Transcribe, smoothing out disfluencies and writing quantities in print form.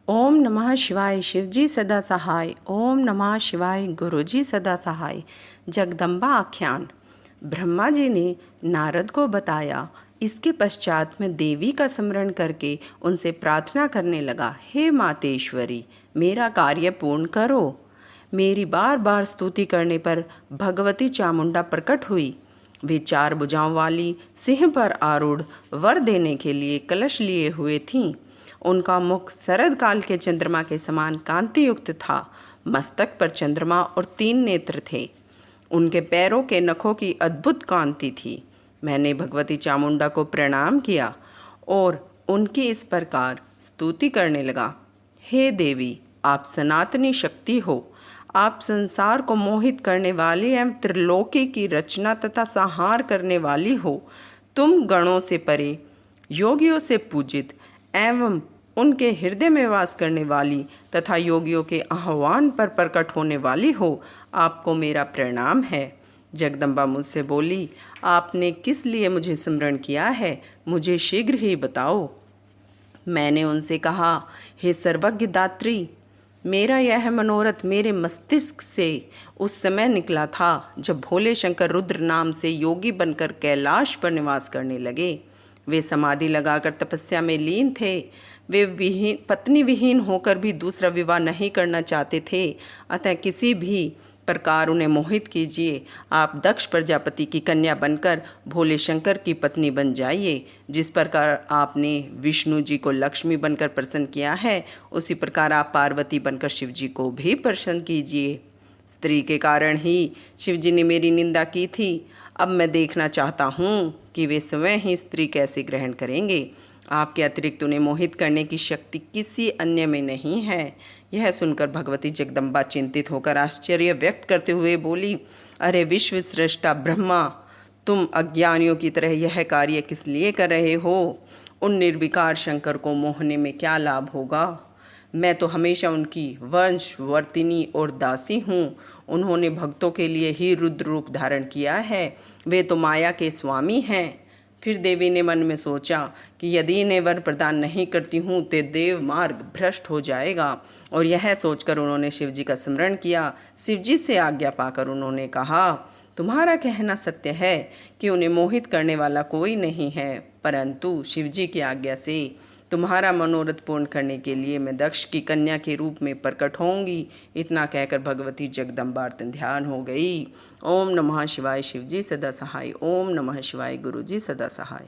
ओम नमः शिवाय शिवजी सदा सहाय। ओम नमः शिवाय गुरुजी सदा सहाय। जगदम्बा आख्यान। ब्रह्मा जी ने नारद को बताया। इसके पश्चात मैं देवी का स्मरण करके उनसे प्रार्थना करने लगा, हे मातेश्वरी, मेरा कार्य पूर्ण करो। मेरी बार बार स्तुति करने पर भगवती चामुंडा प्रकट हुई। वे 4 भुजाओं वाली सिंह पर आरूढ़ वर देने के लिए कलश लिए हुए थीं। उनका मुख शरद काल के चंद्रमा के समान कांति युक्त था। मस्तक पर चंद्रमा और 3 नेत्र थे। उनके पैरों के नखों की अद्भुत कांति थी। मैंने भगवती चामुंडा को प्रणाम किया और उनकी इस प्रकार स्तुति करने लगा, हे देवी, आप सनातनी शक्ति हो। आप संसार को मोहित करने वाली एवं त्रिलोकी की रचना तथा संहार करने वाली हो। तुम गणों से परे, योगियों से पूजित एवं उनके हृदय में वास करने वाली तथा योगियों के आह्वान पर प्रकट होने वाली हो। आपको मेरा प्रणाम है। जगदम्बा मुझसे बोली, आपने किस लिए मुझे स्मरण किया है, मुझे शीघ्र ही बताओ। मैंने उनसे कहा, हे सर्वज्ञ दात्री, मेरा यह मनोरथ मेरे मस्तिष्क से उस समय निकला था जब भोले शंकर रुद्र नाम से योगी बनकर कैलाश पर निवास करने लगे। वे समाधि लगाकर तपस्या में लीन थे। वे पत्नी विहीन होकर भी दूसरा विवाह नहीं करना चाहते थे। अतः किसी भी प्रकार उन्हें मोहित कीजिए। आप दक्ष प्रजापति की कन्या बनकर भोले शंकर की पत्नी बन जाइए। जिस प्रकार आपने विष्णु जी को लक्ष्मी बनकर प्रसन्न किया है, उसी प्रकार आप पार्वती बनकर शिव जी को भी प्रसन्न कीजिए। स्त्री के कारण ही शिव जी ने मेरी निंदा की थी। अब मैं देखना चाहता हूँ कि वे स्वयं ही स्त्री कैसे ग्रहण करेंगे। आपके अतिरिक्त उन्हें मोहित करने की शक्ति किसी अन्य में नहीं है। यह सुनकर भगवती जगदम्बा चिंतित होकर आश्चर्य व्यक्त करते हुए बोली, अरे विश्व सृष्टा ब्रह्मा, तुम अज्ञानियों की तरह यह कार्य किस लिए कर रहे हो? उन निर्विकार शंकर को मोहने में क्या लाभ होगा? मैं तो हमेशा उनकी वंशवर्तिनी और दासी हूँ। उन्होंने भक्तों के लिए ही रुद्र रूप धारण किया है। वे तो माया के स्वामी हैं। फिर देवी ने मन में सोचा कि यदि इन्हें वर प्रदान नहीं करती हूँ तो देव मार्ग भ्रष्ट हो जाएगा, और यह सोचकर उन्होंने शिवजी का स्मरण किया। शिवजी से आज्ञा पाकर उन्होंने कहा, तुम्हारा कहना सत्य है कि उन्हें मोहित करने वाला कोई नहीं है, परंतु शिवजी की आज्ञा से तुम्हारा मनोरथ पूर्ण करने के लिए मैं दक्ष की कन्या के रूप में प्रकट होंगी। इतना कहकर भगवती जगदम्बा ध्यान हो गई। ओम नमः शिवाय शिवजी सदा सहाय। ओम नमः शिवाय गुरुजी सदा सहाय।